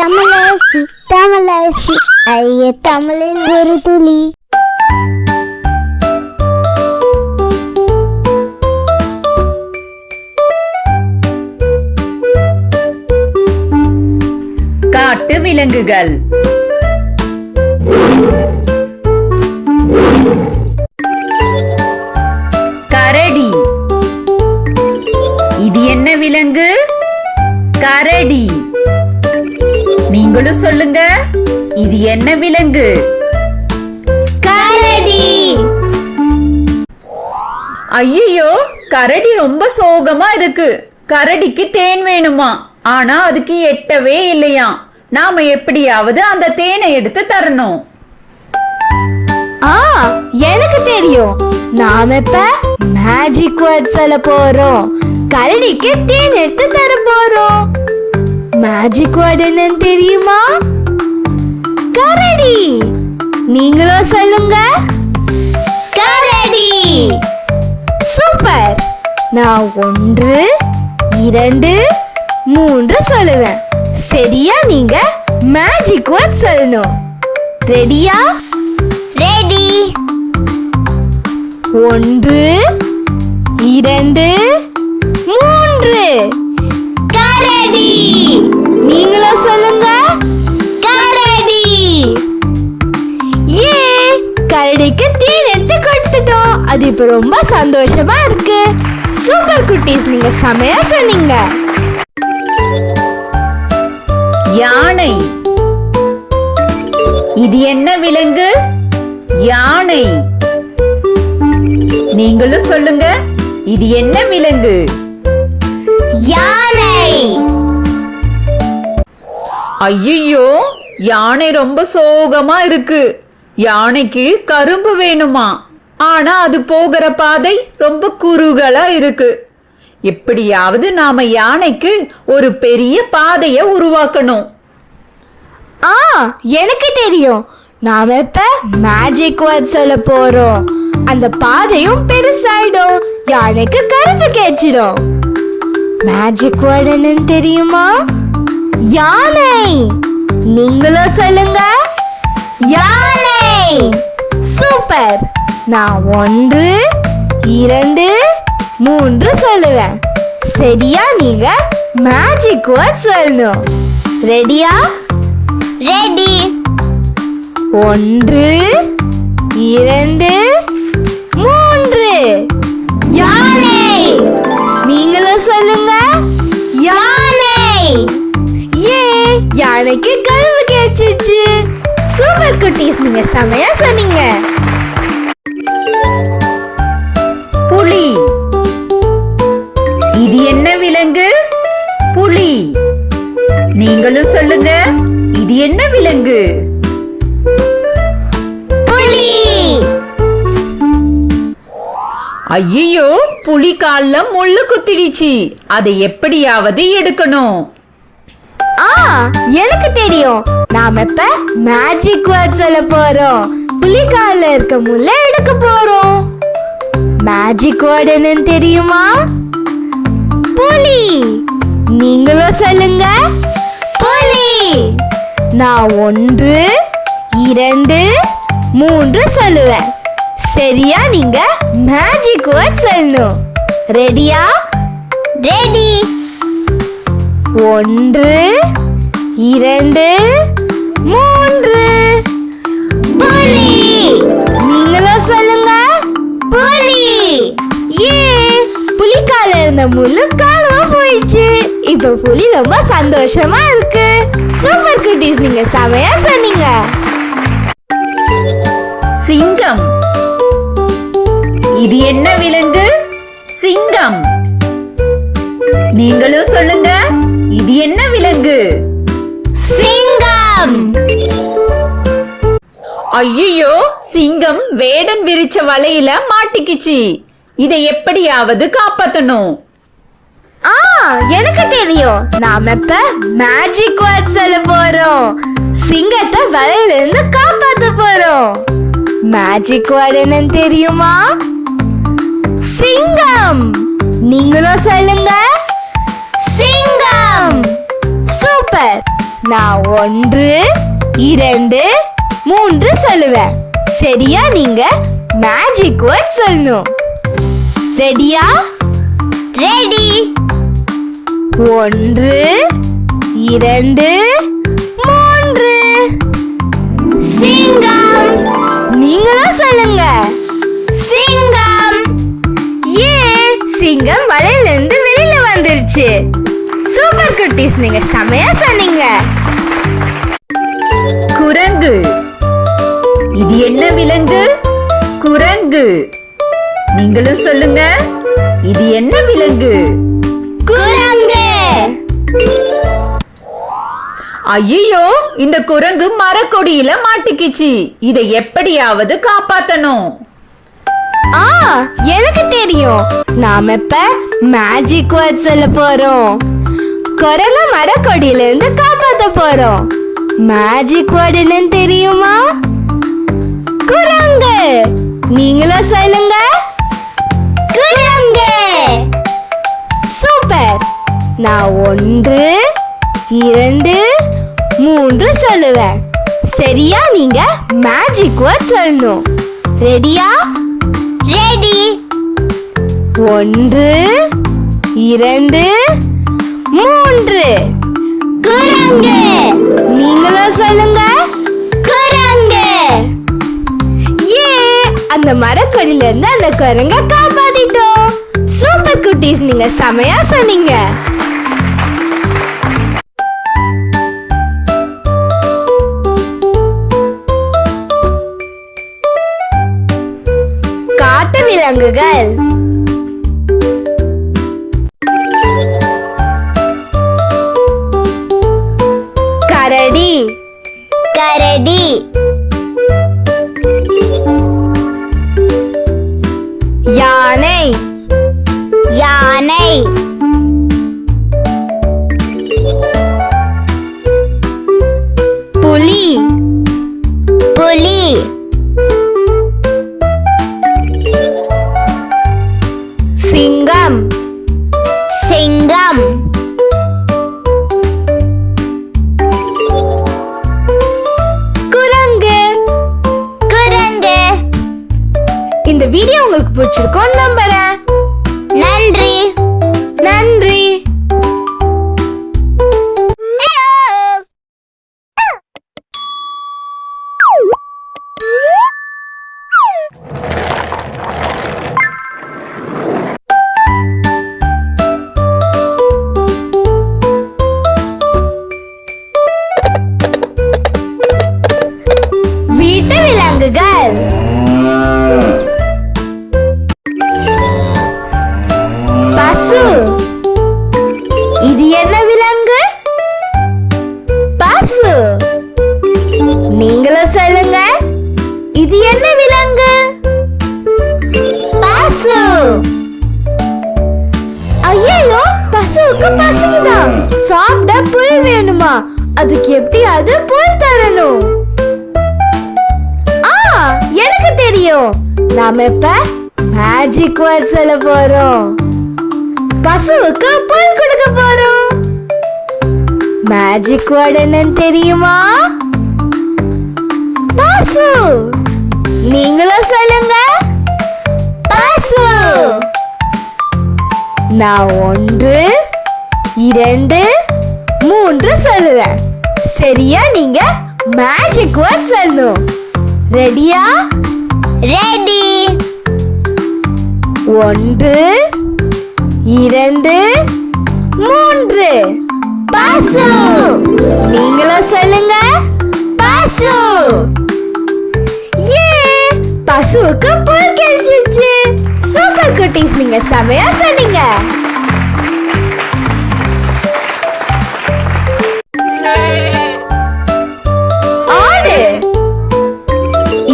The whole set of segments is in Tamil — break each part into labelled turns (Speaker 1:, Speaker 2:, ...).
Speaker 1: தமிழரசி தமிழரசி ஐய தமிழில் ஒரு துளி.
Speaker 2: காட்டு விலங்குகள். கரடி. இது என்ன விலங்கு? கரடி. நீங்களும் சொல்லுங்க, இது என்ன விலங்கு?
Speaker 1: கரடி.
Speaker 2: ஐயோ, கரடி ரொம்ப சோகமா இருக்கு. கரடிக்கு தேன் வேணுமா, ஆனா அதுக்கு எட்டவே இல்லையா. நாம எப்படியாவது அந்த தேனை எடுத்து தரணும்.
Speaker 1: எனக்கு தெரியும். நாம இப்ப மேஜிக் வேர்ட் சொல்ல போறோம். கரடிக்கு தேன் எடுத்து தர போறோம். மேஜிக் வேர்ட் என்னன்னு தெரியுமா? கரடி. நீங்களும் சொல்லுங்க, கரடி. சூப்பர். நான் 1 2 3 சொல்லுவேன். சரியா நீங்க மேஜிக் வேர்ட் சொல்லணும். ரெடியா? ரெடி. 1 2 3 கரடி. நீங்களும் சொல்லுங்க, கரடி. ஏ, கரடிக்கு தேன் எடுத்து கொடுத்துட்டோம். அது இப்ப ரொம்ப சந்தோஷமா இருக்கு. சூப்பர் குட்டீஸ், நீங்க செமையா சொன்னீங்க.
Speaker 2: யானை. இது என்ன விலங்கு? யானை. நீங்களும் சொல்லுங்க, இது என்ன விலங்கு?
Speaker 1: யானை.
Speaker 2: ஐயோ, யானை ரொம்ப சோகமா இருக்கு. யானைக்கு கரும்பு வேணுமா, ஆனா அது போகிற பாதை ரொம்ப குறுகலா இருக்கு. எப்படியாவது நாம யானைக்கு ஒரு பெரிய பாதைய உருவாக்கணும்.
Speaker 1: எனக்கு தெரியும். நாம இப்ப மேஜிக் வேர்ட் சொல்ல போறோம். அந்த பாதையும் பெருசாயிடும். யானைக்கு கரும்பு கிடைச்சிடும். மேஜிக் வேர்ட் என்னன்னு தெரியுமா? யானை. நீங்களும் சொல்லுங்க, யானை. சூப்பர். நான் 1 2 3 சொல்லுவேன். சரியா நீங்க மேஜிக் வேர்ட் சொல்லணும். ரெடியா? ரெடி. 1 2 3 யானை. நீங்களும் சொல்லுங்க, யானை. ஏ, யானைக்கு கரும்பு கிடைச்சிச்சு. சூப்பர் குட்டீஸ், நீங்க செமையா சொன்னீங்க.
Speaker 2: புலி. இது என்ன விலங்கு? புலி. நீங்களும் சொல்லுங்க, இது என்ன விலங்கு?
Speaker 1: புலி.
Speaker 2: ஐயோ, புலி கால்ல முள்ளு குத்திடுச்சு. அதை எப்படியாவது எடுக்கணும்.
Speaker 1: எனக்கு தெரியும். நாம இப்ப மேஜிக் வேர்ட் சொல்ல போறோம். புலி கால்ல இருக்க முள்ள எடுக்க போறோம். மேஜிக் வேர்ட் என்னன்னு தெரியுமா? புலி. நீங்களும் சொல்லுங்க, புலி. நான் 1 2 3 சொல்லுவேன். சரியா நீங்க மேஜிக் வேர்ட் சொல்லணும். ரெடியா? ரெடி. 1 2 3 புலி. நீங்களும் சொல்லுங்க, புலி. ஏ, புலிக்கால இருந்த முள்ளு காணாம போயிடுச்சு. இப்ப புலி ரொம்ப சந்தோஷமா இருக்கு. சூப்பர் குட்டீஸ், நீங்க செமையா சொன்னீங்க.
Speaker 2: சிங்கம். இது என்ன விலங்கு? சிங்கம். நீங்களும் சொல்லுங்க, இது என்ன விலங்கு?
Speaker 1: சிங்கம்.
Speaker 2: ஐயோ, சிங்கம் வேடன் விரிச்ச வலையில மாட்டிக்கிச்சு. இதை எப்படியாவது காப்பாத்தணும்.
Speaker 1: எனக்கு தெரியும். நாம இப்ப மேஜிக் வேர்ட் சொல்ல போறோம். சிங்கத்தை வலையில இருந்து காப்பாத்த போறோம். மேஜிக் வேர்ட் என்னன்னு தெரியுமா? சிங்கம். நீங்களும் சொல்லுங்க, சிங்கம். சூப்பர். நான் 1 2 3 சொல்லுவேன். சரியா நீங்க மேஜிக் வேர்ட் சொல்லணும். ரெடியா? ரெடி. 1 2 3. சிங்கம். நீங்களும் சொல்லுங்க. சிங்கம். சிங்கம் வலையில இருந்து வெளியில வந்துருச்சு. சூப்பர் குட்டீஸ், நீங்க செமையா சொன்னீங்க.
Speaker 2: குரங்கு. இது என்ன விலங்கு? குரங்கு. நீங்களும் சொல்லுங்க. இது என்ன விலங்கு?
Speaker 1: குரங்கு.
Speaker 2: ஐயோ, இந்த குரங்கு மரக்கொடியில மாட்டிக்கிச்சு. இதை எப்படியாவது காப்பாத்தணும்.
Speaker 1: எனக்கு தெரியும். நாம இப்ப மேஜிக் வேர்ட் சொல்ல போறோம். குரங்கு மரக்கொடியில இருந்து காப்பாத்த போறோம். மேஜிக் வேர்ட் என்னன்னு தெரியுமா? குரங்கு. நீங்களும் சொல்லுங்க. குரங்கு. சூப்பர். நான் 1 2 3 சொல்லுவேன். சரியா நீங்க மேஜிக் வேர்ட் சொல்லணும். ரெடியா? ரெடி. 1 2 3. குரங்கு. நீங்களும் சொல்லுங்க. குரங்கு. அந்த மரக்கொடியில இருந்து அந்த குரங்க காப்பாத்திட்டோம். சூப்பர் குட்டீஸ், நீங்க செமையா சொன்னீங்க. காட்டு விலங்குகள். கரடி. கரடி. யானை. யானை. புலி. புலி. சிங்கம். சிங்கம். குரங்கு. குரங்கு. இந்த வீடியோ உங்களுக்கு பிடிச்சிருக்கும் நம்புறேன். நன்றி. நன்றி. வீட்டு விலங்குகள். பசு. இது என்ன விலங்கு? பசு. நீங்களும் சொல்லுங்க. இது என்ன விலங்கு? பசு. ஐயோ, பசுவுக்கு பசிக்குதா? சாப்பிட புல் வேணுமா? அதுக்கு எப்படியாவது புல் தரணும். எனக்கு தெரியும். நாம இப்ப மேஜிக் வேர்ட் சொல்ல போறோம். பசுவுக்கு புல் கொடுக்க போறோம். மேஜிக் வேர்ட் என்னன்னு தெரியுமா? பசு. நீங்களும் சொல்லுங்க. பசு. நான் 1 2 3 சொல்லுவேன். சரியா நீங்க மேஜிக் வேர்ட் சொல்லணும். ரெடியா? ரெடி. 1 2 3. பசு. நீங்களும் சொல்லுங்க. பசு. பசுவுக்கு புல் கிடைச்சிருச்சு. சூப்பர் குட்டீஸ், நீங்க செமையா சொன்னீங்க. ஆடு.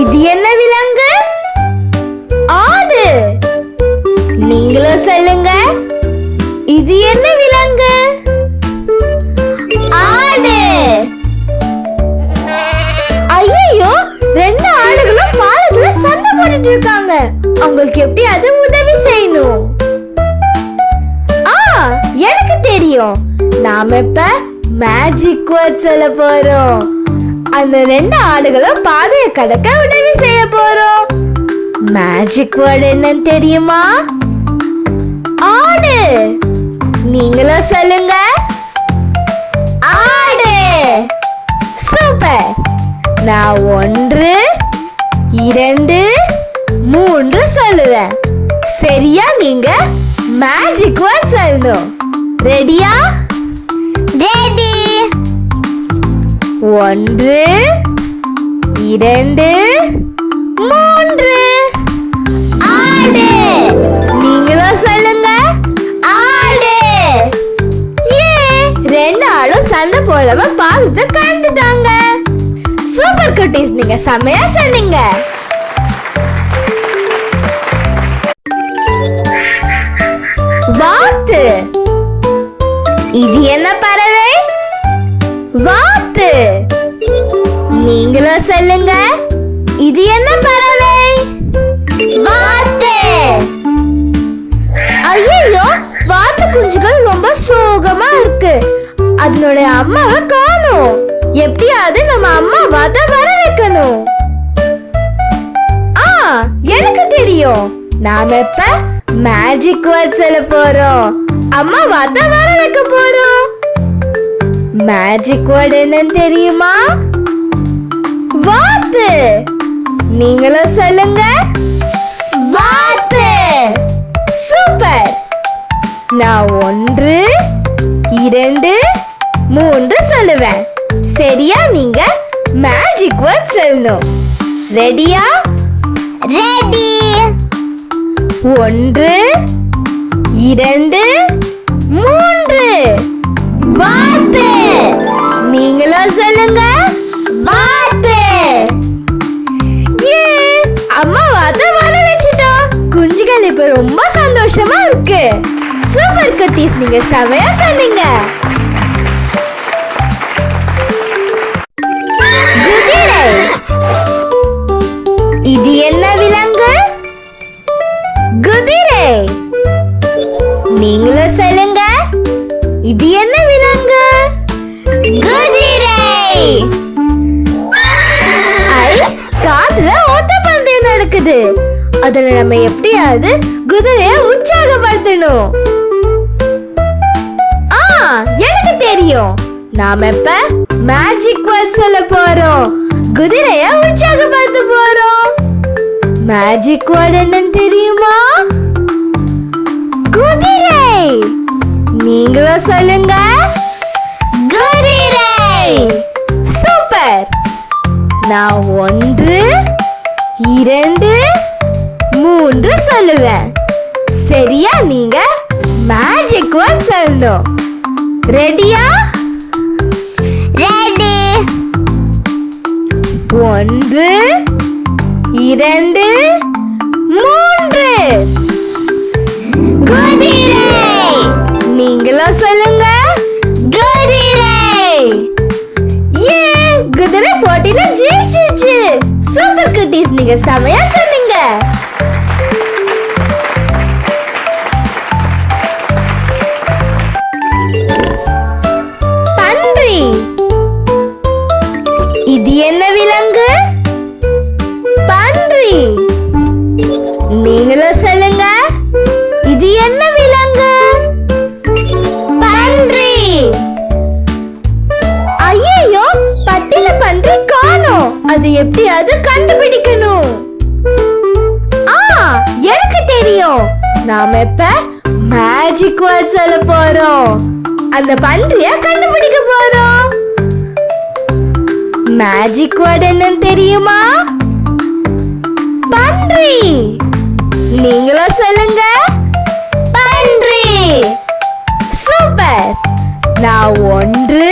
Speaker 1: இது என்ன விலங்கு? ஆடு. நீங்களும் சொல்லுங்க. இது என்ன விலங்கு? ஆடு. ஐயோ, 2 ஆடுகளும் பாலத்துல சண்டை போட்டுட்டு இருக்காங்க. அவங்களுக்கு எப்படியாவது உதவி செய்யணும். எனக்கு தெரியும். நாம இப்ப மேஜிக் வேர்ட் சொல்ல போறோம். அந்த 2 ஆடுகளும் பாதையை கடக்க உதவி செய்ய போறோம். மேஜிக் வேர்ட் என்னன்னு தெரியுமா? ஆடு. நீங்களும் சொல்லுங்க. ஆடு. சூப்பர். நான் 1 2 3 சொல்லுவேன். சரியா நீங்க மேஜிக் வேர்ட் சொல்லணும். ரெடியா? ரெடி. 1 2 3 ஆடு. நீங்களும் சொல்லுங்க. ஆடு. ஏ 2 ஆளும் சண்டை போடாம பார்த்து கண்டுட்டாங்க. சூப்பர் குட்டீஸ், நீங்க செமையா சொன்னீங்க. வாத்து. இது என்ன பறவை? வாத்து. நீங்களும் சொல்லுங்க. இது என்ன பறவை? வாத்து. ஐயோ, வாத்து குஞ்சுகள் ரொம்ப சோகமா இருக்கு. அதனுடைய அம்மாவை காணோம். எப்படியாவது நம்ம அம்மா வாத்த வர வைக்கணும். எனக்கு தெரியும். நாம இப்ப மேஜிக் வேர்ட் சொல்ல போறோம். அம்மா வாத்த வர வைக்க போறோம். மேஜிக் வேர்ட் என்னன்னு தெரியுமா? வாத்து. நீங்களும் சொல்லுங்க. வாத்து. சூப்பர். நான் 1 2 3 சொல்லுவேன். சரியா நீங்க மேஜிக் வேர்ட் சொல்லணும். ரெடியா? ரெடி. 1 2 3 வாத்து. நீங்களும் சொல்லுங்க. வாத்து. ஏ அம்மா வாத்த வர வச்சிட்டோம். குஞ்சுகள் இப்ப ரொம்ப சந்தோஷமா இருக்கு. சூப்பர் குட்டீஸ், நீங்க செமையா சொன்னீங்க. குதிரை. இது என்ன விலங்கு? குதிரை. நீங்களும் சொல்லுங்க. இது என்ன விலங்கு? குதிரை. காட்டுல ஓட்டப்பந்தயம் நடக்குது. அதுல நம்ம எப்படியாவது குதிரைய உற்சாகப்படுத்தணும். எனக்கு தெரியும். நாம இப்ப மேஜிக் வேர்ட் சொல்ல போறோம். குதிரைய உற்சாகப்படுத்த போறோம். மேஜிக் வேர்ட் என்னன்னு தெரியுமா? குதிரை. நீங்களும் சொல்லுங்க. குதிரை. சூப்பர். நான் 1 2 3 சொல்லுவேன். சரியா நீங்க மேஜிக் வேர்ட் சொல்லணும். ரெடியா? ரெடி. 1 2 3 குதிரை. நீங்களும் சொல்லுங்க. குதிரை. ஏ குதிரை போட்டியில ஜெயிச்சிச்சு. சூப்பர் குட்டீஸ், நீங்க செமையா சொன்னீங்க. பன்றி. இது என்ன விலங்கு? பன்றி. நீங்களும் சொல்லுங்க. இது என்ன விலங்கு? பன்றி. ஐயோ, பட்டில பன்றி காணோம். அது எப்படியாவது கண்டுபிடிக்கணும். எனக்கு தெரியும். நாம இப்ப மேஜிக் வேர்ட் சொல்ல போறோம். அந்த பன்றிய கண்டுபிடிக்க போறோம். மேஜிக் வேர்ட் என்னன்னு தெரியுமா? பன்றி. நீங்களும் சொல்லுங்க. பன்றி. சூப்பர். நான் 1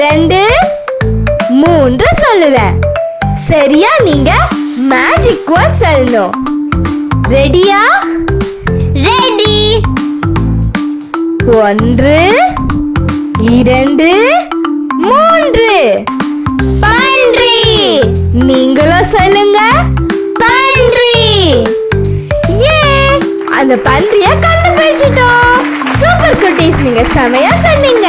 Speaker 1: 2 3 சொல்லுவேன். சரியா நீங்க மேஜிக் வேர்ட் சொல்லணும். ரெடியா? ரெடி. 1 2 3 பன்றி. நீங்களும் சொல்லுங்க. பன்றி. ஏ அந்த பன்றிய கண்டுபிடிச்சிட்டோம். சூப்பர் குட்டீஸ், நீங்க செமையா சொன்னீங்க.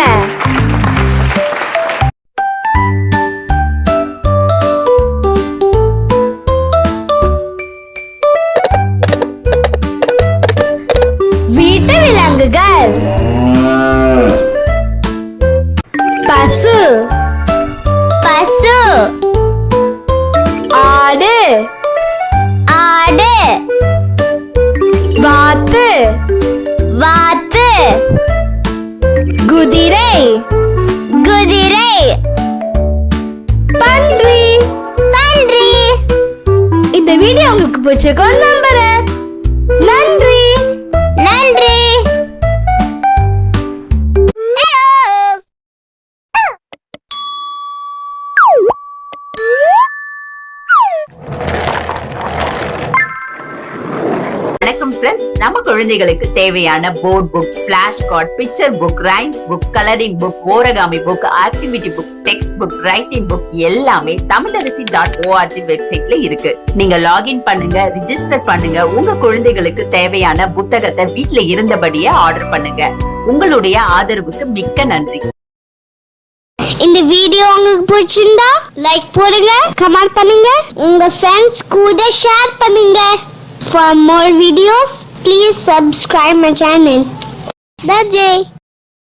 Speaker 1: பிடிச்சிருக்கோம் நம்புறேன். நன்றி.
Speaker 3: நன்றி.
Speaker 4: வணக்கம் ஃப்ரெண்ட்ஸ். நம்ம குழந்தைகளுக்கு தேவையான board books, flash card, picture book, rhymes book, colouring book, origami book, activity book, text book, writing book எல்லாமே tamilaraசி.org வெப்சைட்ல இருக்கு. நீங்க லாகின் பண்ணுங்க, ரிஜிஸ்டர் பண்ணுங்க. உங்க குழந்தைகளுக்கு தேவையான புத்தகத்தை வீட்ல இருந்தபடியே ஆர்டர் பண்ணுங்க. உங்களுடைய ஆதரவுக்கு மிக்க நன்றி.
Speaker 3: இந்த வீடியோ உங்களுக்கு பிடிச்சிருந்தா லைக் போடுங்க, கமெண்ட் பண்ணுங்க, உங்க ஃப்ரெண்ட்ஸ் கூட ஷேர் பண்ணுங்க. For more videos, please subscribe my channel. That's it.